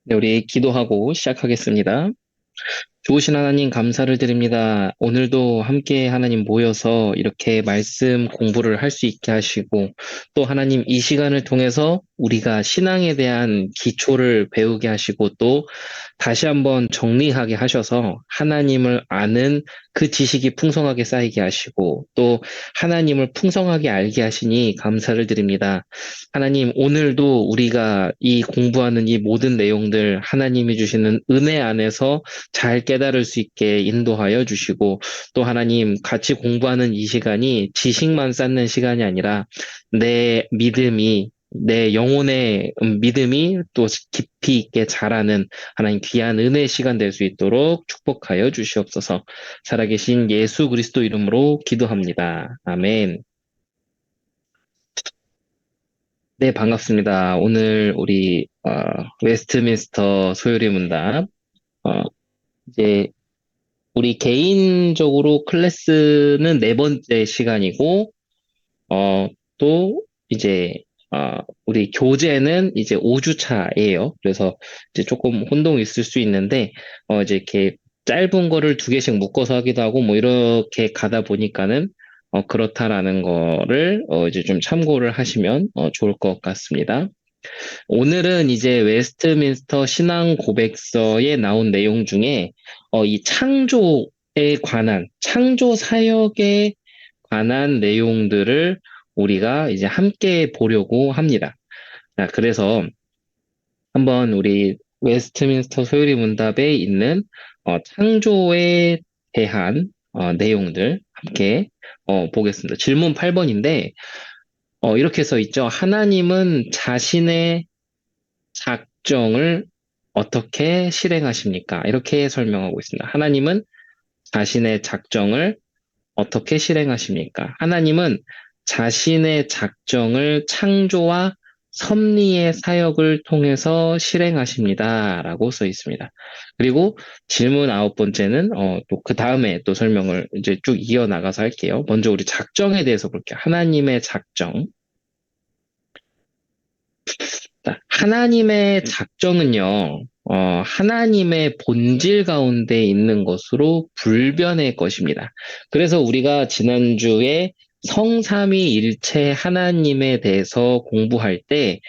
네, 우리 기도하고 시작하겠습니다. 좋으신 하나님 감사를 드립니다. 오늘도 함께 하나님 모여서 이렇게 말씀 공부를 할 수 있게 하시고 또 하나님 이 시간을 통해서 우리가 신앙에 대한 기초를 배우게 하시고 또 다시 한번 정리하게 하셔서 하나님을 아는 그 지식이 풍성하게 쌓이게 하시고 또 하나님을 풍성하게 알게 하시니 감사를 드립니다. 하나님, 오늘도 우리가 이 공부하는 이 모든 내용들 하나님이 주시는 은혜 안에서 잘 깨달을 수 있게 인도하여 주시고, 또 하나님, 같이 공부하는 이 시간이 지식만 쌓는 시간이 아니라 내 영혼의 믿음이 또 깊이 있게 자라는 하나님 귀한 은혜의 시간 될 수 있도록 축복하여 주시옵소서. 살아계신 예수 그리스도 이름으로 기도합니다. 아멘. 네, 반갑습니다. 오늘 우리 웨스트민스터 소요리 문답 이제 우리 개인적으로 클래스는 네 번째 시간이고 또 이제 우리 교재는 이제 5주 차예요. 그래서 이제 조금 혼동이 있을 수 있는데 이제 이렇게 짧은 거를 두 개씩 묶어서 하기도 하고 뭐 이렇게 가다 보니까는 그렇다라는 거를 이제 좀 참고를 하시면 좋을 것 같습니다. 오늘은 이제 웨스트민스터 신앙 고백서에 나온 내용 중에 이 창조 사역에 관한 내용들을 우리가 이제 함께 보려고 합니다. 자, 그래서 한번 우리 웨스트민스터 소요리 문답에 있는 창조에 대한 내용들 함께 보겠습니다. 질문 8번인데 이렇게 써 있죠. 하나님은 자신의 작정을 어떻게 실행하십니까? 이렇게 설명하고 있습니다. 하나님은 자신의 작정을 어떻게 실행하십니까? 하나님은 자신의 작정을 창조와 섭리의 사역을 통해서 실행하십니다. 라고 써 있습니다. 그리고 질문 아홉 번째는, 또 그 다음에 또 설명을 이제 쭉 이어나가서 할게요. 먼저 우리 작정에 대해서 볼게요. 하나님의 작정. 하나님의 작정은요, 하나님의 본질 가운데 있는 것으로 불변의 것입니다. 그래서 우리가 지난주에 성삼위일체 하나님에 대해서 공부할 때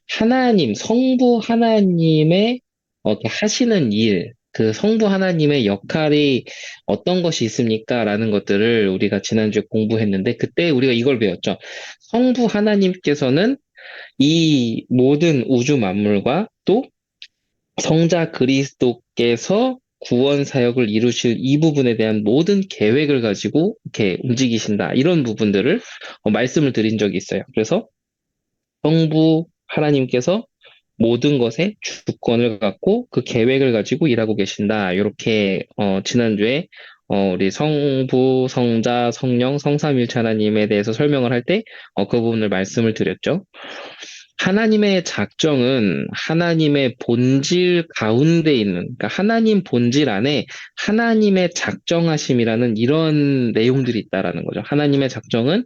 성부 하나님의 이렇게 하시는 일, 그 성부 하나님의 역할이 어떤 것이 있습니까? 라는 것들을 우리가 지난주에 공부했는데 그때 우리가 이걸 배웠죠. 성부 하나님께서는 이 모든 우주 만물과 또 성자 그리스도께서 구원 사역을 이루실 이 부분에 대한 모든 계획을 가지고 이렇게 움직이신다. 이런 부분들을 말씀을 드린 적이 있어요. 그래서 성부 하나님께서 모든 것에 주권을 갖고 그 계획을 가지고 일하고 계신다. 이렇게 지난주에 우리 성부, 성자, 성령, 성삼일체 하나님에 대해서 설명을 할 때 그 부분을 말씀을 드렸죠. 하나님의 작정은 하나님의 본질 가운데 있는, 그러니까 하나님 본질 안에 하나님의 작정하심이라는 이런 내용들이 있다라는 거죠. 하나님의 작정은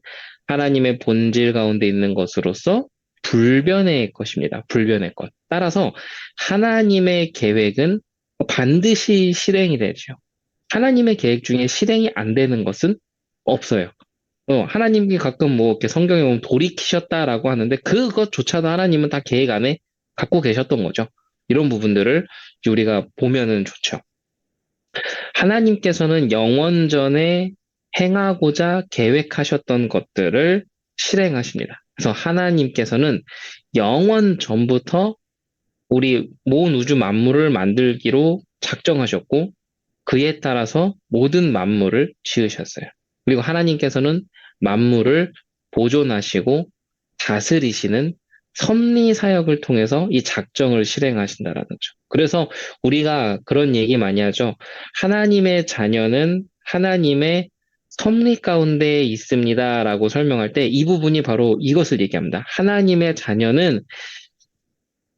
하나님의 본질 가운데 있는 것으로서 불변의 것입니다. 불변의 것. 따라서 하나님의 계획은 반드시 실행이 되죠. 하나님의 계획 중에 실행이 안 되는 것은 없어요. 하나님이 가끔 뭐 이렇게 성경에 보면 돌이키셨다라고 하는데 그것조차도 하나님은 다 계획 안에 갖고 계셨던 거죠. 이런 부분들을 우리가 보면은 좋죠. 하나님께서는 영원전에 행하고자 계획하셨던 것들을 실행하십니다. 그래서 하나님께서는 영원 전부터 우리 모든 우주 만물을 만들기로 작정하셨고 그에 따라서 모든 만물을 지으셨어요. 그리고 하나님께서는 만물을 보존하시고 다스리시는 섭리 사역을 통해서 이 작정을 실행하신다라는 거죠. 그래서 우리가 그런 얘기 많이 하죠. 하나님의 자녀는 하나님의 섭리 가운데 있습니다라고 설명할 때 이 부분이 바로 이것을 얘기합니다. 하나님의 자녀는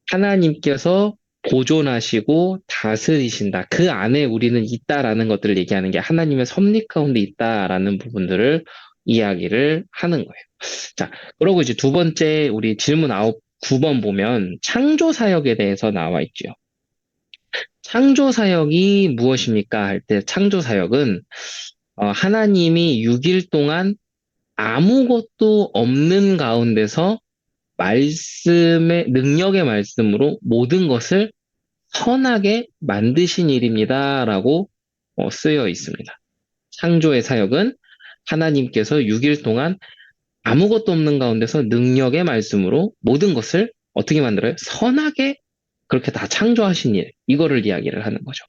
하나님께서 보존하시고 다스리신다. 그 안에 우리는 있다라는 것들을 얘기하는 게 하나님의 섭리 가운데 있다라는 부분들을 이야기를 하는 거예요. 자, 그러고 이제 두 번째 우리 질문 9번 보면 창조 사역에 대해서 나와 있죠. 창조 사역이 무엇입니까? 할 때 창조 사역은 하나님이 6일 동안 아무것도 없는 가운데서 말씀의 능력의 말씀으로 모든 것을 선하게 만드신 일입니다라고 쓰여 있습니다. 창조의 사역은 하나님께서 6일 동안 아무것도 없는 가운데서 능력의 말씀으로 모든 것을 어떻게 만들어요? 선하게 그렇게 다 창조하신 일, 이거를 이야기를 하는 거죠.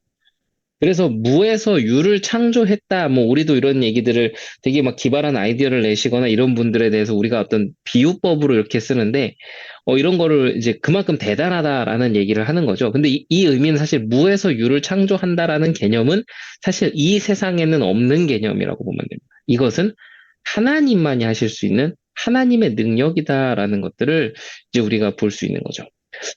그래서 무에서 유를 창조했다. 뭐 우리도 이런 얘기들을 되게 막 기발한 아이디어를 내시거나 이런 분들에 대해서 우리가 어떤 비유법으로 이렇게 쓰는데 이런 거를 이제 그만큼 대단하다라는 얘기를 하는 거죠. 근데 이 의미는 사실 무에서 유를 창조한다라는 개념은 사실 이 세상에는 없는 개념이라고 보면 됩니다. 이것은 하나님만이 하실 수 있는 하나님의 능력이다라는 것들을 이제 우리가 볼 수 있는 거죠.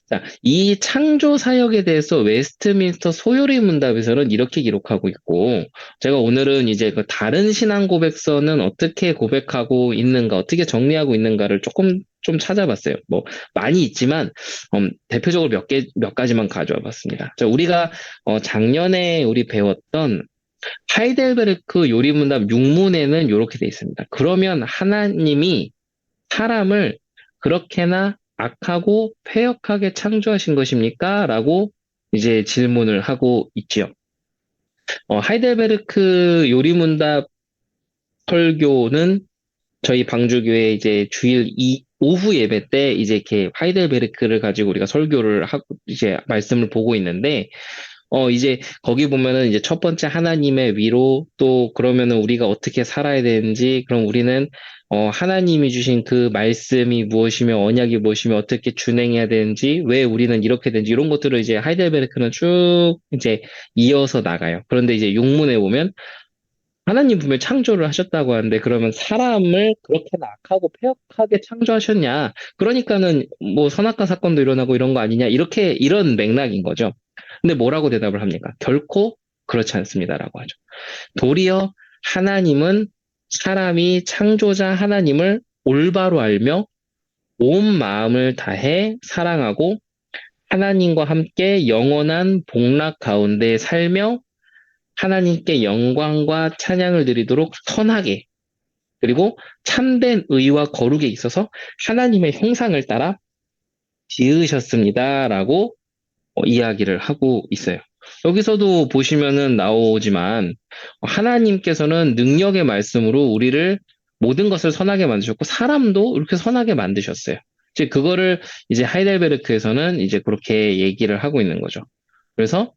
자, 이 창조 사역에 대해서 웨스트민스터 소요리 문답에서는 이렇게 기록하고 있고, 제가 오늘은 이제 그 다른 신앙 고백서는 어떻게 고백하고 있는가, 어떻게 정리하고 있는가를 조금 좀 찾아봤어요. 뭐, 많이 있지만, 대표적으로 몇 가지만 가져와 봤습니다. 자, 우리가, 작년에 우리 배웠던 하이델베르크 요리 문답 6문에는 이렇게 돼 있습니다. 그러면 하나님이 사람을 그렇게나 악하고 패역하게 창조하신 것입니까? 라고 이제 질문을 하고 있지요. 하이델베르크 요리문답 설교는 저희 방주교회 이제 주일 오후 예배 때 이제 이렇게 하이델베르크를 가지고 우리가 설교를 하고 이제 말씀을 보고 있는데 이제 거기 보면은 이제 첫 번째 하나님의 위로 또 그러면은 우리가 어떻게 살아야 되는지 그럼 우리는 하나님이 주신 그 말씀이 무엇이며 언약이 무엇이며 어떻게 준행해야 되는지 왜 우리는 이렇게 되는지 이런 것들을 이제 하이델베르크는 쭉 이제 이어서 나가요. 그런데 이제 용문에 보면 하나님 분명 창조를 하셨다고 하는데 그러면 사람을 그렇게나 악하고 폐역하게 창조하셨냐? 그러니까는 뭐 선악과 사건도 일어나고 이런 거 아니냐? 이렇게 이런 맥락인 거죠. 근데 뭐라고 대답을 합니까? 결코 그렇지 않습니다라고 하죠. 도리어 하나님은 사람이 창조자 하나님을 올바로 알며 온 마음을 다해 사랑하고 하나님과 함께 영원한 복락 가운데 살며 하나님께 영광과 찬양을 드리도록 선하게 그리고 참된 의와 거룩에 있어서 하나님의 형상을 따라 지으셨습니다라고 이야기를 하고 있어요. 여기서도 보시면은 나오지만 하나님께서는 능력의 말씀으로 우리를 모든 것을 선하게 만드셨고 사람도 이렇게 선하게 만드셨어요. 이제 그거를 이제 하이델베르크에서는 이제 그렇게 얘기를 하고 있는 거죠. 그래서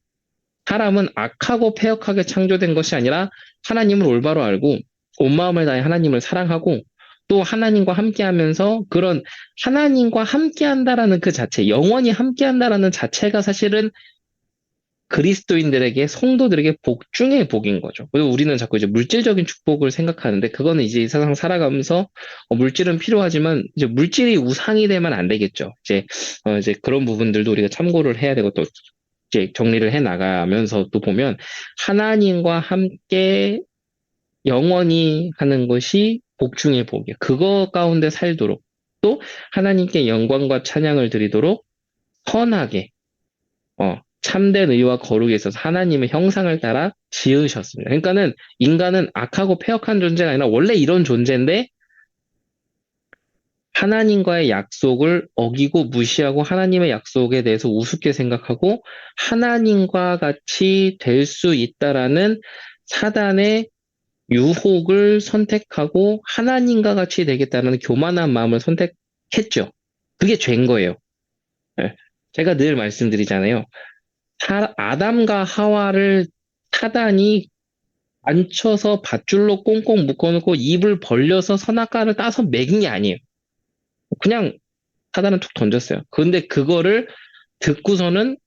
사람은 악하고 패역하게 창조된 것이 아니라 하나님을 올바로 알고 온 마음을 다해 하나님을 사랑하고 또 하나님과 함께하면서 그런 하나님과 함께한다라는 그 자체, 영원히 함께한다라는 자체가 사실은 그리스도인들에게 성도들에게 복 중의 복인 거죠. 그리고 우리는 자꾸 이제 물질적인 축복을 생각하는데 그거는 이제 이 세상 살아가면서 물질은 필요하지만 이제 물질이 우상이 되면 안 되겠죠. 이제 그런 부분들도 우리가 참고를 해야 되고 또 이제 정리를 해 나가면서 또 보면 하나님과 함께 영원히 하는 것이 복 중의 복이에요. 그거 가운데 살도록 또 하나님께 영광과 찬양을 드리도록 선하게 참된 의와 거룩에 있어서 하나님의 형상을 따라 지으셨습니다. 그러니까는 인간은 악하고 패역한 존재가 아니라 원래 이런 존재인데 하나님과의 약속을 어기고 무시하고 하나님의 약속에 대해서 우습게 생각하고 하나님과 같이 될 수 있다라는 사단의 유혹을 선택하고 하나님과 같이 되겠다는 교만한 마음을 선택했죠. 그게 죄인 거예요. 예. 제가 늘 말씀드리잖아요. 아담과 하와를 사단이 앉혀서 밧줄로 꽁꽁 묶어놓고 입을 벌려서 선악과를 따서 먹인 게 아니에요. 그냥 사단은 툭 던졌어요. 그런데 그거를 듣고서는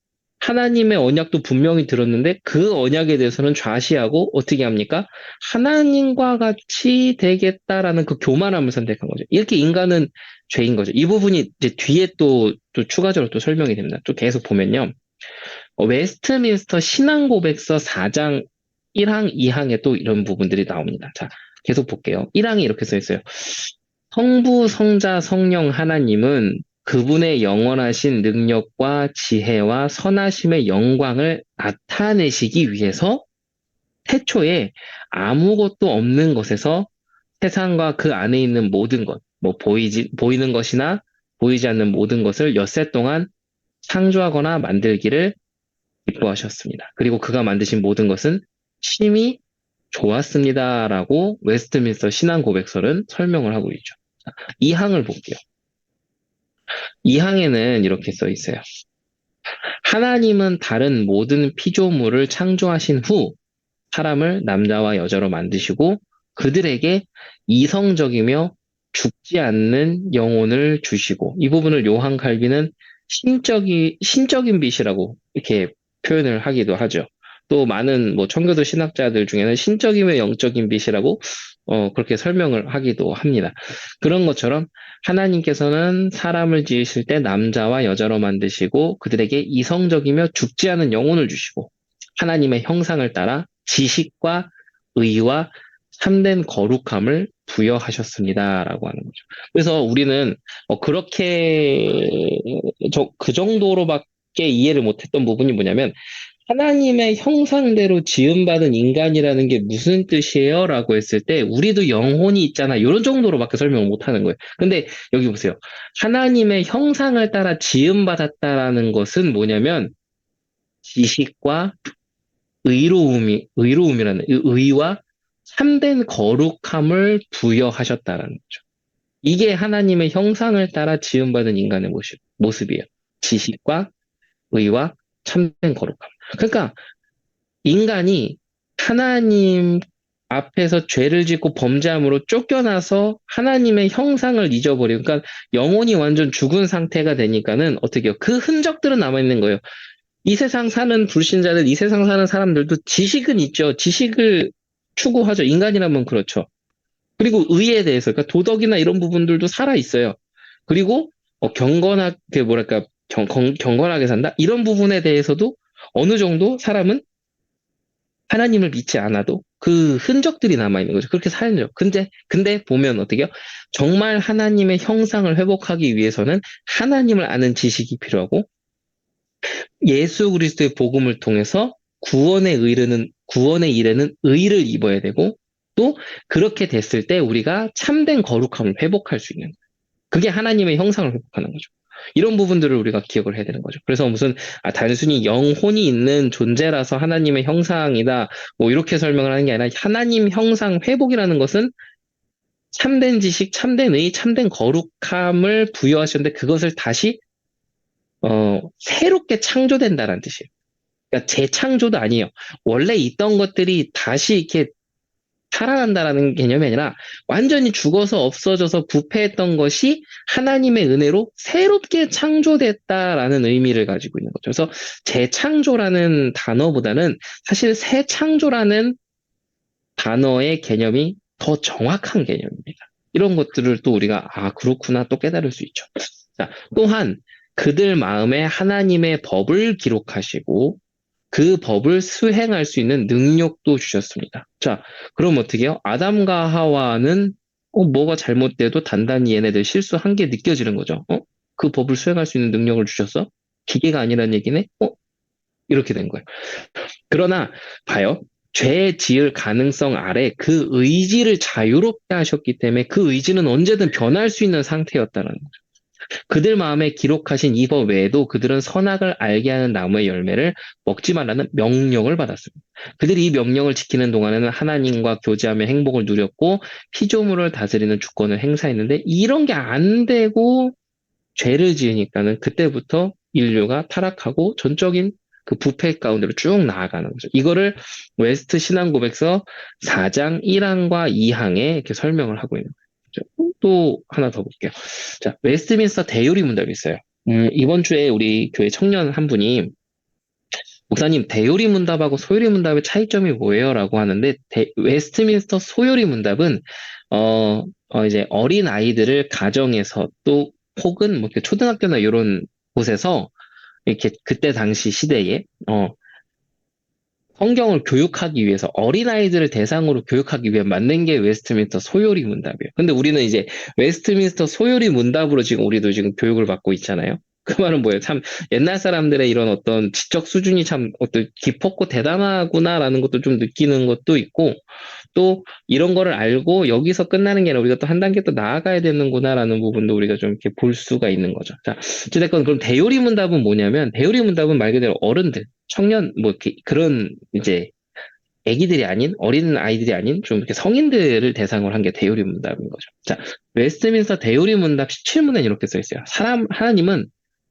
하나님의 언약도 분명히 들었는데 그 언약에 대해서는 좌시하고 어떻게 합니까? 하나님과 같이 되겠다라는 그 교만함을 선택한 거죠. 이렇게 인간은 죄인 거죠. 이 부분이 이제 뒤에 또 추가적으로 또 설명이 됩니다. 또 계속 보면요. 웨스트민스터 신앙고백서 4장 1항, 2항에 또 이런 부분들이 나옵니다. 자, 계속 볼게요. 1항에 이렇게 써 있어요. 성부, 성자, 성령 하나님은 그분의 영원하신 능력과 지혜와 선하심의 영광을 나타내시기 위해서 태초에 아무것도 없는 것에서 세상과 그 안에 있는 모든 것, 뭐 보이는 것이나 보이지 않는 모든 것을 엿새 동안 창조하거나 만들기를 기뻐하셨습니다. 그리고 그가 만드신 모든 것은 심히 좋았습니다라고 웨스트민스터 신앙 고백서는 설명을 하고 있죠. 이 항을 볼게요. 이 항에는 이렇게 써 있어요. 하나님은 다른 모든 피조물을 창조하신 후 사람을 남자와 여자로 만드시고 그들에게 이성적이며 죽지 않는 영혼을 주시고 이 부분을 요한 칼빈은 신적인 빛이라고 이렇게 표현을 하기도 하죠. 또 많은 뭐 청교도 신학자들 중에는 신적이며 영적인 빛이라고 그렇게 설명을 하기도 합니다. 그런 것처럼 하나님께서는 사람을 지으실 때 남자와 여자로 만드시고 그들에게 이성적이며 죽지 않은 영혼을 주시고 하나님의 형상을 따라 지식과 의와 참된 거룩함을 부여하셨습니다라고 하는 거죠. 그래서 우리는 그렇게 그 정도로밖에 이해를 못했던 부분이 뭐냐면 하나님의 형상대로 지음받은 인간이라는 게 무슨 뜻이에요? 라고 했을 때 우리도 영혼이 있잖아. 이런 정도로밖에 설명을 못하는 거예요. 근데 여기 보세요. 하나님의 형상을 따라 지음받았다라는 것은 뭐냐면 지식과 의로움이라는 의와 참된 거룩함을 부여하셨다라는 거죠. 이게 하나님의 형상을 따라 지음받은 인간의 모습이에요. 지식과 의와 참된 거룩함. 그러니까 인간이 하나님 앞에서 죄를 짓고 범죄함으로 쫓겨나서 하나님의 형상을 잊어버리고, 그러니까 영혼이 완전 죽은 상태가 되니까는 어떻게 해요? 그 흔적들은 남아있는 거예요. 이 세상 사는 불신자들, 이 세상 사는 사람들도 지식은 있죠. 지식을 추구하죠. 인간이라면 그렇죠. 그리고 의에 대해서, 그러니까 도덕이나 이런 부분들도 살아 있어요. 그리고 경건하게 뭐랄까 경건하게 산다 이런 부분에 대해서도 어느 정도 사람은 하나님을 믿지 않아도 그 흔적들이 남아 있는 거죠. 그렇게 살죠. 근데 보면 어떻게요? 정말 하나님의 형상을 회복하기 위해서는 하나님을 아는 지식이 필요하고 예수 그리스도의 복음을 통해서 구원의 일에는 의를 입어야 되고 또 그렇게 됐을 때 우리가 참된 거룩함을 회복할 수 있는 거예요. 그게 하나님의 형상을 회복하는 거죠. 이런 부분들을 우리가 기억을 해야 되는 거죠. 그래서 무슨 단순히 영혼이 있는 존재라서 하나님의 형상이다 뭐 이렇게 설명을 하는 게 아니라 하나님 형상 회복이라는 것은 참된 지식, 참된 의, 참된 거룩함을 부여하셨는데 그것을 다시 새롭게 창조된다는 뜻이에요. 그러니까 재창조도 아니에요. 원래 있던 것들이 다시 이렇게 살아난다라는 개념이 아니라 완전히 죽어서 없어져서 부패했던 것이 하나님의 은혜로 새롭게 창조됐다라는 의미를 가지고 있는 거죠. 그래서 재창조라는 단어보다는 사실 새 창조라는 단어의 개념이 더 정확한 개념입니다. 이런 것들을 또 우리가 그렇구나 또 깨달을 수 있죠. 자, 또한 그들 마음에 하나님의 법을 기록하시고 그 법을 수행할 수 있는 능력도 주셨습니다. 자, 그럼 어떻게 해요? 아담과 하와는 뭐가 잘못돼도 단단히 얘네들 실수한 게 느껴지는 거죠. 그 법을 수행할 수 있는 능력을 주셨어? 기계가 아니란 얘기네? 이렇게 된 거예요. 그러나 봐요. 죄 지을 가능성 아래 그 의지를 자유롭게 하셨기 때문에 그 의지는 언제든 변할 수 있는 상태였다는 거죠. 그들 마음에 기록하신 이 법 외에도 그들은 선악을 알게 하는 나무의 열매를 먹지 말라는 명령을 받았습니다. 그들이 이 명령을 지키는 동안에는 하나님과 교제하며 행복을 누렸고 피조물을 다스리는 주권을 행사했는데 이런 게 안 되고 죄를 지으니까는 그때부터 인류가 타락하고 전적인 그 부패 가운데로 쭉 나아가는 거죠. 이거를 웨스트 신앙고백서 4장 1항과 2항에 이렇게 설명을 하고 있는 거죠. 또 하나 더 볼게요. 자, 웨스트민스터 대요리 문답이 있어요. 이번 주에 우리 교회 청년 한 분이 목사님 대요리 문답하고 소요리 문답의 차이점이 뭐예요? 라고 하는데 웨스트민스터 소요리 문답은 이제 어린 아이들을 가정에서 또 혹은 뭐 이렇게 초등학교나 이런 곳에서 이렇게 그때 당시 시대에 성경을 교육하기 위해서 어린아이들을 대상으로 교육하기 위해 만든 게 웨스트민스터 소요리 문답이에요. 근데 우리는 이제 웨스트민스터 소요리 문답으로 지금 우리도 지금 교육을 받고 있잖아요. 그 말은 뭐예요? 참 옛날 사람들의 이런 어떤 지적 수준이 참 어떤 깊었고 대단하구나라는 것도 좀 느끼는 것도 있고 또 이런 거를 알고 여기서 끝나는 게 아니라 우리가 또 한 단계 또 나아가야 되는구나라는 부분도 우리가 좀 이렇게 볼 수가 있는 거죠. 자, 어쨌든 그럼 대요리 문답은 뭐냐면 대요리 문답은 말 그대로 어른들, 청년 뭐 이렇게 그런 이제 애기들이 아닌 어린 아이들이 아닌 좀 이렇게 성인들을 대상으로 한 게 대요리 문답인 거죠. 자, 웨스트민스터 대요리 문답 17문에는 이렇게 써 있어요. 하나님은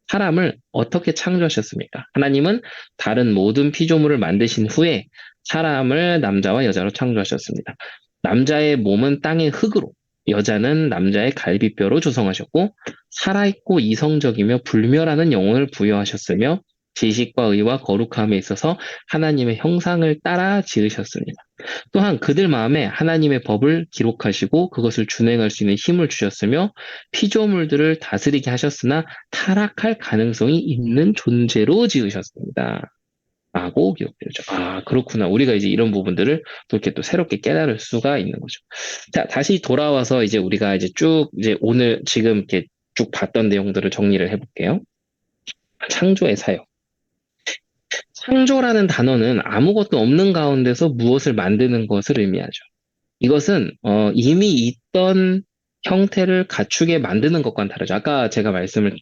사람을 어떻게 창조하셨습니까? 하나님은 다른 모든 피조물을 만드신 후에 사람을 남자와 여자로 창조하셨습니다. 남자의 몸은 땅의 흙으로, 여자는 남자의 갈비뼈로 조성하셨고, 살아있고 이성적이며 불멸하는 영혼을 부여하셨으며, 지식과 의와 거룩함에 있어서 하나님의 형상을 따라 지으셨습니다. 또한 그들 마음에 하나님의 법을 기록하시고 그것을 준행할 수 있는 힘을 주셨으며 피조물들을 다스리게 하셨으나 타락할 가능성이 있는 존재로 지으셨습니다. 라고 기록되죠. 아, 그렇구나. 우리가 이제 이런 부분들을 또 이렇게 또 새롭게 깨달을 수가 있는 거죠. 자, 다시 돌아와서 이제 우리가 이제 쭉 이제 오늘 지금 이렇게 쭉 봤던 내용들을 정리를 해볼게요. 창조의 사역. 창조라는 단어는 아무것도 없는 가운데서 무엇을 만드는 것을 의미하죠. 이것은 이미 있던 형태를 갖추게 만드는 것과는 다르죠. 아까 제가 말씀을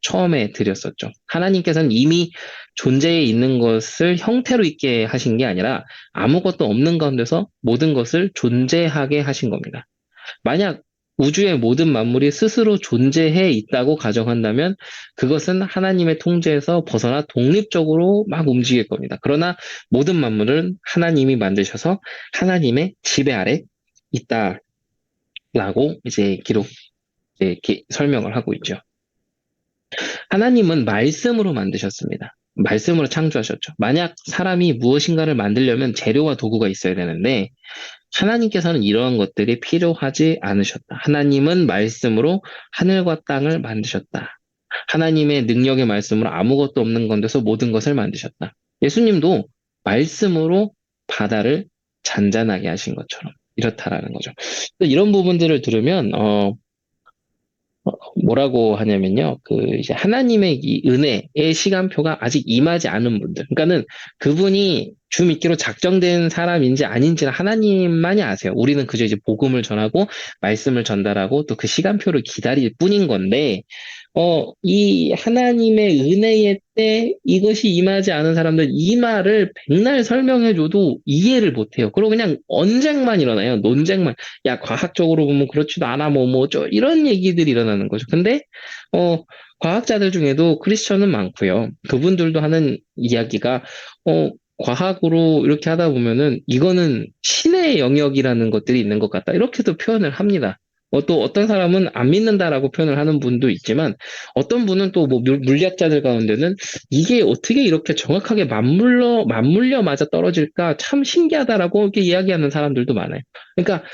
처음에 드렸었죠. 하나님께서는 이미 존재해 있는 것을 형태로 있게 하신 게 아니라 아무것도 없는 가운데서 모든 것을 존재하게 하신 겁니다. 만약 우주의 모든 만물이 스스로 존재해 있다고 가정한다면 그것은 하나님의 통제에서 벗어나 독립적으로 막 움직일 겁니다. 그러나 모든 만물은 하나님이 만드셔서 하나님의 지배 아래 있다라고 이제 이렇게 설명을 하고 있죠. 하나님은 말씀으로 만드셨습니다. 말씀으로 창조하셨죠. 만약 사람이 무엇인가를 만들려면 재료와 도구가 있어야 되는데 하나님께서는 이러한 것들이 필요하지 않으셨다. 하나님은 말씀으로 하늘과 땅을 만드셨다. 하나님의 능력의 말씀으로 아무것도 없는 건데서 모든 것을 만드셨다. 예수님도 말씀으로 바다를 잔잔하게 하신 것처럼 이렇다라는 거죠. 이런 부분들을 들으면 뭐라고 하냐면요. 그 이제 하나님의 이 은혜의 시간표가 아직 임하지 않은 분들. 그러니까는 그분이 주 믿기로 작정된 사람인지 아닌지는 하나님만이 아세요. 우리는 그저 이제 복음을 전하고 말씀을 전달하고 또 그 시간표를 기다릴 뿐인 건데 이 하나님의 은혜의 때 이것이 임하지 않은 사람들 이 말을 백날 설명해줘도 이해를 못해요. 그리고 그냥 언쟁만 일어나요. 논쟁만. 야, 과학적으로 보면 그렇지도 않아, 이런 얘기들이 일어나는 거죠. 근데, 과학자들 중에도 크리스천은 많고요. 그분들도 하는 이야기가, 과학으로 이렇게 하다 보면은 이거는 신의 영역이라는 것들이 있는 것 같다. 이렇게도 표현을 합니다. 또 어떤 사람은 안 믿는다라고 표현을 하는 분도 있지만 어떤 분은 또 뭐 물리학자들 가운데는 이게 어떻게 이렇게 정확하게 맞물려 맞아 떨어질까 참 신기하다라고 이렇게 이야기하는 사람들도 많아요. 그러니까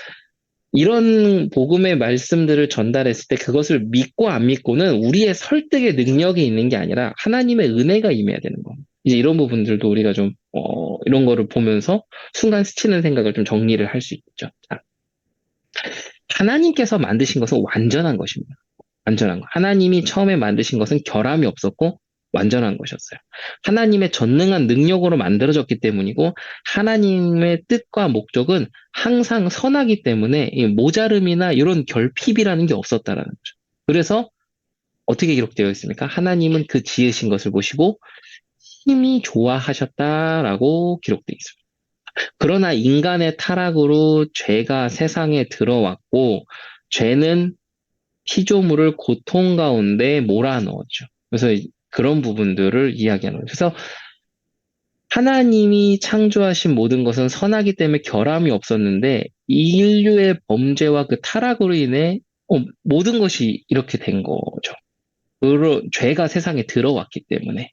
이런 복음의 말씀들을 전달했을 때 그것을 믿고 안 믿고는 우리의 설득의 능력이 있는 게 아니라 하나님의 은혜가 임해야 되는 겁니다. 이제 이런 부분들도 우리가 좀 이런 거를 보면서 순간 스치는 생각을 좀 정리를 할 수 있죠. 자, 하나님께서 만드신 것은 완전한 것입니다. 완전한 것. 하나님이 처음에 만드신 것은 결함이 없었고 완전한 것이었어요. 하나님의 전능한 능력으로 만들어졌기 때문이고 하나님의 뜻과 목적은 항상 선하기 때문에 이 모자름이나 이런 결핍이라는 게 없었다라는 거죠. 그래서 어떻게 기록되어 있습니까? 하나님은 그 지으신 것을 보시고 힘이 좋아하셨다라고 기록되어 있습니다. 그러나 인간의 타락으로 죄가 세상에 들어왔고 죄는 피조물을 고통 가운데 몰아넣었죠. 그래서 그런 부분들을 이야기하는 거죠. 그래서 하나님이 창조하신 모든 것은 선하기 때문에 결함이 없었는데 인류의 범죄와 그 타락으로 인해 모든 것이 이렇게 된 거죠. 죄가 세상에 들어왔기 때문에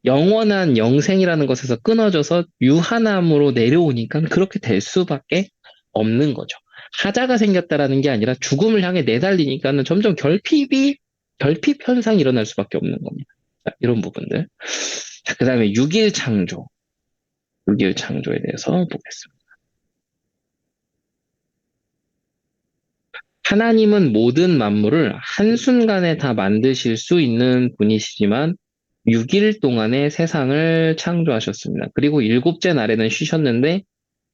영원한 영생이라는 것에서 끊어져서 유한함으로 내려오니까 그렇게 될 수밖에 없는 거죠. 하자가 생겼다라는 게 아니라 죽음을 향해 내달리니까는 점점 결핍 현상이 일어날 수밖에 없는 겁니다. 자, 이런 부분들. 자, 그 다음에 6일 창조. 6일 창조에 대해서 보겠습니다. 하나님은 모든 만물을 한순간에 다 만드실 수 있는 분이시지만 6일 동안의 세상을 창조하셨습니다. 그리고 일곱째 날에는 쉬셨는데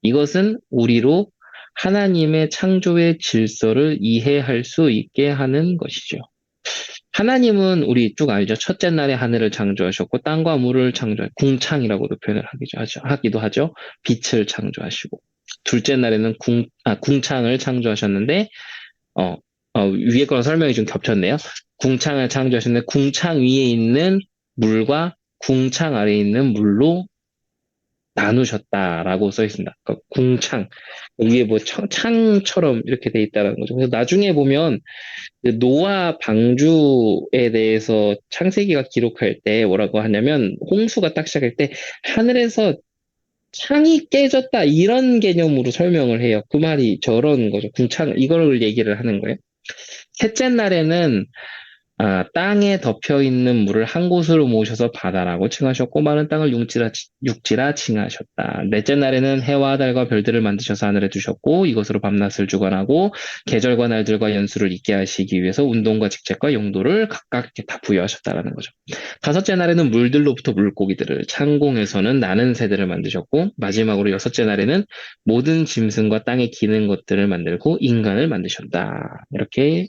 이것은 우리로 하나님의 창조의 질서를 이해할 수 있게 하는 것이죠. 하나님은 우리 쭉 알죠. 첫째 날에 하늘을 창조하셨고 땅과 물을 궁창이라고도 표현을 하기도 하죠. 빛을 창조하시고 둘째 날에는 궁창을 창조하셨는데 어, 위에 거랑 설명이 좀 겹쳤네요. 궁창을 창조하셨는데 궁창 위에 있는 물과 궁창 아래에 있는 물로 나누셨다라고 써 있습니다. 그러니까 궁창 위에 뭐 창처럼 이렇게 돼 있다는 거죠. 그래서 나중에 보면 그 노아 방주에 대해서 창세기가 기록할 때 뭐라고 하냐면 홍수가 딱 시작할 때 하늘에서 창이 깨졌다 이런 개념으로 설명을 해요. 그 말이 저런 거죠. 궁창 이걸 얘기를 하는 거예요. 셋째 날에는 땅에 덮여 있는 물을 한 곳으로 모으셔서 바다라고 칭하셨고 마른 땅을 육지라 칭하셨다. 넷째 날에는 해와 달과 별들을 만드셔서 하늘에 두셨고 이것으로 밤낮을 주관하고 계절과 날들과 연수를 있게 하시기 위해서 운동과 직책과 용도를 각각 이렇게 다 부여하셨다라는 거죠. 다섯째 날에는 물들로부터 물고기들을 창공에서는 나는 새들을 만드셨고 마지막으로 여섯째 날에는 모든 짐승과 땅에 기는 것들을 만들고 인간을 만드셨다. 이렇게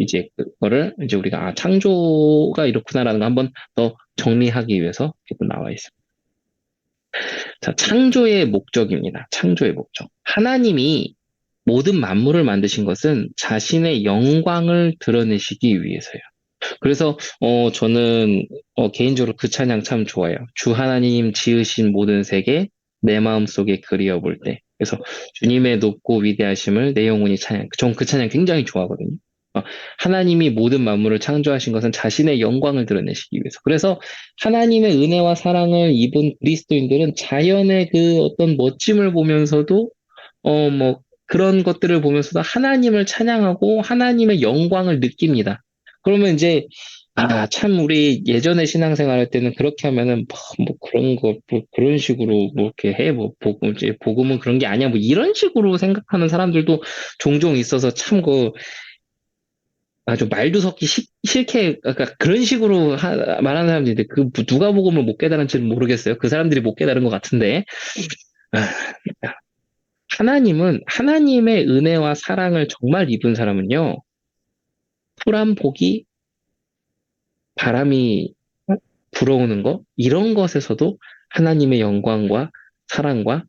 이제 그거를 이제 우리가 창조가 이렇구나라는 거 한번 더 정리하기 위해서 이렇게 나와 있습니다. 자, 창조의 목적입니다. 창조의 목적. 하나님이 모든 만물을 만드신 것은 자신의 영광을 드러내시기 위해서요. 그래서 저는 개인적으로 그 찬양 참 좋아요. 주 하나님 지으신 모든 세계 내 마음속에 그리워 볼 때. 그래서 주님의 높고 위대하심을 내 영혼이 찬양. 전 그 찬양 굉장히 좋아하거든요. 어, 하나님이 모든 만물을 창조하신 것은 자신의 영광을 드러내시기 위해서. 그래서 하나님의 은혜와 사랑을 입은 그리스도인들은 자연의 그 어떤 멋짐을 보면서도 뭐 그런 것들을 보면서도 하나님을 찬양하고 하나님의 영광을 느낍니다. 그러면 이제 참 우리 예전에 신앙생활 할 때는 그렇게 하면은 뭐 그런 거 뭐 그런 식으로 뭐 이렇게 해 뭐 복음 이제 복음은 그런 게 아니야 뭐 이런 식으로 생각하는 사람들도 종종 있어서 참 그 아주 말도 섞기 싫게 그러니까 그런 식으로 말하는 사람들인데 그 누가 복음을 못 깨달은지는 모르겠어요. 그 사람들이 못 깨달은 것 같은데 아, 하나님은 하나님의 은혜와 사랑을 정말 입은 사람은요, 푸른 복이 바람이 불어오는 거, 이런 것에서도 하나님의 영광과 사랑과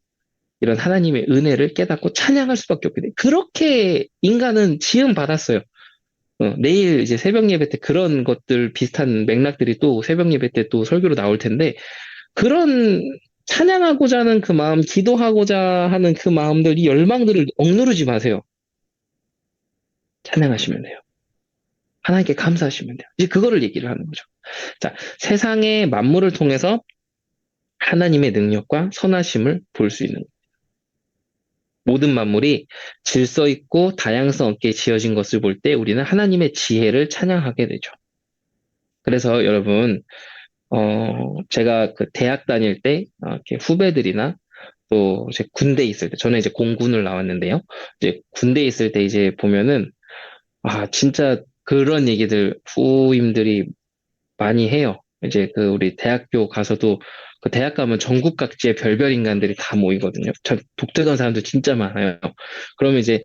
이런 하나님의 은혜를 깨닫고 찬양할 수밖에 없게 돼. 그렇게 인간은 지음 받았어요. 내일 이제 새벽 예배 때 그런 것들 비슷한 맥락들이 또 새벽 예배 때 또 설교로 나올 텐데, 그런 찬양하고자 하는 그 마음, 기도하고자 하는 그 마음들, 이 열망들을 억누르지 마세요. 찬양하시면 돼요. 하나님께 감사하시면 돼요. 이제 그거를 얘기를 하는 거죠. 자, 세상의 만물을 통해서 하나님의 능력과 선하심을 볼 수 있는 거예요. 모든 만물이 질서 있고 다양성 있게 지어진 것을 볼 때 우리는 하나님의 지혜를 찬양하게 되죠. 그래서 여러분, 제가 그 대학 다닐 때 이렇게 후배들이나 또 제 군대 있을 때, 저는 이제 공군을 나왔는데요. 이제 군대 있을 때 이제 보면은 진짜 그런 얘기들 후임들이 많이 해요. 이제 그 우리 대학교 가서도 그 대학 가면 전국 각지의 별별 인간들이 다 모이거든요. 독특한 사람들 진짜 많아요. 그러면 이제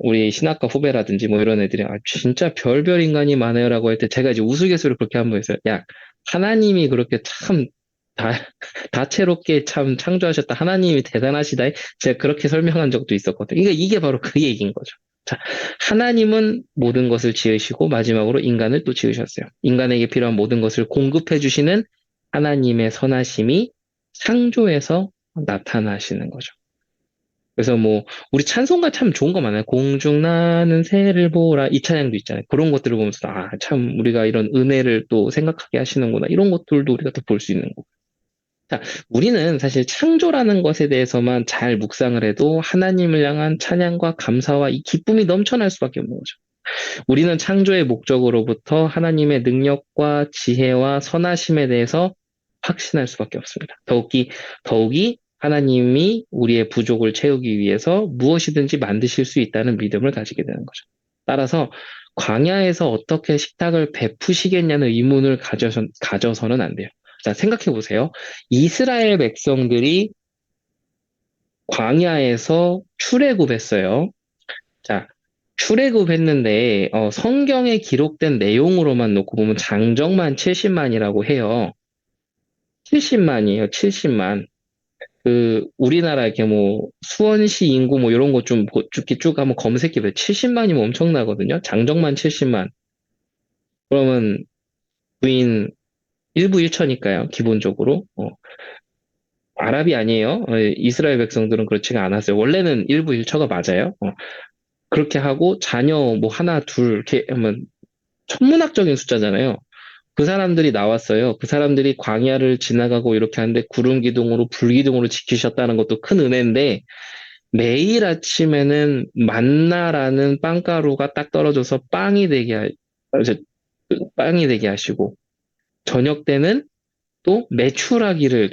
우리 신학과 후배라든지 뭐 이런 애들이 진짜 별별 인간이 많아요라고 할 때 제가 이제 우스갯소리로 그렇게 한 번 했어요. 야, 하나님이 그렇게 참 다, 다채롭게 참 창조하셨다. 하나님이 대단하시다. 제가 그렇게 설명한 적도 있었거든요. 이게 바로 그 얘기인 거죠. 자, 하나님은 모든 것을 지으시고 마지막으로 인간을 또 지으셨어요. 인간에게 필요한 모든 것을 공급해 주시는 하나님의 선하심이 창조에서 나타나시는 거죠. 그래서 뭐 우리 찬송가 참 좋은 거 많아요. 공중 나는 새를 보라 이 찬양도 있잖아요. 그런 것들을 보면서 참 우리가 이런 은혜를 또 생각하게 하시는구나. 이런 것들도 우리가 또 볼 수 있는 거고. 자, 우리는 사실 창조라는 것에 대해서만 잘 묵상을 해도 하나님을 향한 찬양과 감사와 이 기쁨이 넘쳐날 수밖에 없는 거죠. 우리는 창조의 목적으로부터 하나님의 능력과 지혜와 선하심에 대해서 확신할 수밖에 없습니다. 더욱이 하나님이 우리의 부족을 채우기 위해서 무엇이든지 만드실 수 있다는 믿음을 가지게 되는 거죠. 따라서 광야에서 어떻게 식탁을 베푸시겠냐는 의문을 가져서는 안 돼요. 자, 생각해 보세요. 이스라엘 백성들이 광야에서 출애굽했어요. 자, 출애굽했는데 성경에 기록된 내용으로만 놓고 보면 장정만 70만이라고 해요. 70만이에요. 70만. 그 우리나라 이렇게 뭐 수원시 인구 뭐 이런 거 좀 쭉 한번 검색해 보세요. 70만이면 엄청나거든요. 장정만 70만. 그러면 부인 1부 1처니까요. 기본적으로. 아랍이 아니에요. 이스라엘 백성들은 그렇지가 않았어요. 원래는 1부 1처가 맞아요. 그렇게 하고 자녀 뭐 하나 둘 이렇게 하면 천문학적인 숫자잖아요. 그 사람들이 나왔어요. 그 사람들이 광야를 지나가고 이렇게 하는데 구름 기둥으로 불 기둥으로 지키셨다는 것도 큰 은혜인데 매일 아침에는 만나라는 빵가루가 딱 떨어져서 빵이 되게 하시고 저녁 때는 또 메추라기를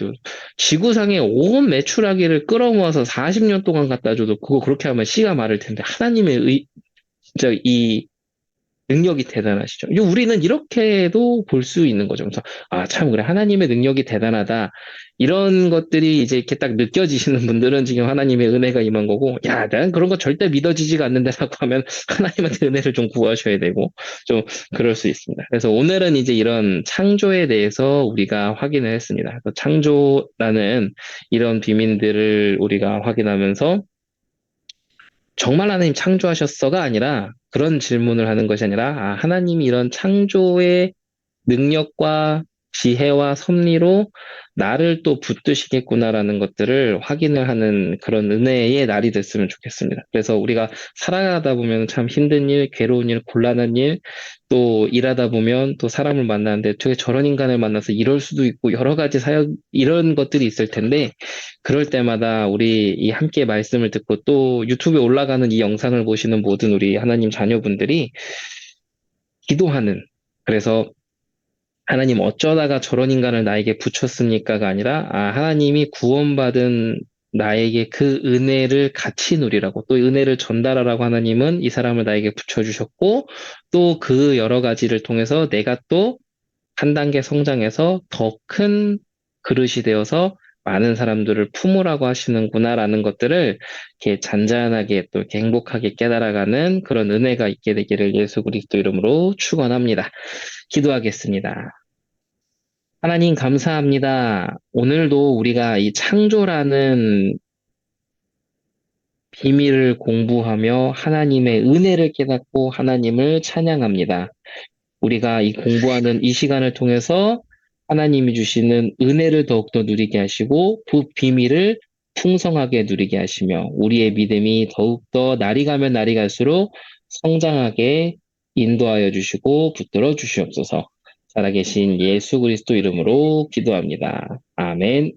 지구상에 온 메추라기를 끌어모아서 40년 동안 갖다 줘도 그거 그렇게 하면 씨가 마를 텐데 하나님의 진짜 이 능력이 대단하시죠. 우리는 이렇게도 볼 수 있는 거죠. 그래서, 아, 참, 그래. 하나님의 능력이 대단하다. 이런 것들이 이제 이렇게 딱 느껴지시는 분들은 지금 하나님의 은혜가 임한 거고, 야, 난 그런 거 절대 믿어지지가 않는데라고 하면 하나님한테 은혜를 좀 구하셔야 되고, 좀 그럴 수 있습니다. 그래서 오늘은 이제 이런 창조에 대해서 우리가 확인을 했습니다. 그래서 창조라는 이런 비밀들을 우리가 확인하면서 정말 하나님 창조하셨어가 아니라 그런 질문을 하는 것이 아니라 아, 하나님이 이런 창조의 능력과 지혜와 섭리로 나를 또 붙드시겠구나라는 것들을 확인을 하는 그런 은혜의 날이 됐으면 좋겠습니다. 그래서 우리가 살아가다 보면 참 힘든 일, 괴로운 일, 곤란한 일, 또 일하다 보면 또 사람을 만나는데 되게 저런 인간을 만나서 이럴 수도 있고 여러 가지 사역, 이런 것들이 있을 텐데 그럴 때마다 우리 이 함께 말씀을 듣고 또 유튜브에 올라가는 이 영상을 보시는 모든 우리 하나님 자녀분들이 기도하는 그래서 하나님 어쩌다가 저런 인간을 나에게 붙였습니까가 아니라 아 하나님이 구원받은 나에게 그 은혜를 같이 누리라고 또 은혜를 전달하라고 하나님은 이 사람을 나에게 붙여주셨고 또 그 여러 가지를 통해서 내가 또 한 단계 성장해서 더 큰 그릇이 되어서 많은 사람들을 품으라고 하시는구나라는 것들을 이렇게 잔잔하게 또 이렇게 행복하게 깨달아가는 그런 은혜가 있게 되기를 예수 그리스도 이름으로 축원합니다. 기도하겠습니다. 하나님 감사합니다. 오늘도 우리가 이 창조라는 비밀을 공부하며 하나님의 은혜를 깨닫고 하나님을 찬양합니다. 우리가 이 공부하는 이 시간을 통해서 하나님이 주시는 은혜를 더욱더 누리게 하시고 그 비밀을 풍성하게 누리게 하시며 우리의 믿음이 더욱더 날이 가면 날이 갈수록 성장하게 인도하여 주시고 붙들어 주시옵소서. 살아계신 예수 그리스도 이름으로 기도합니다. 아멘.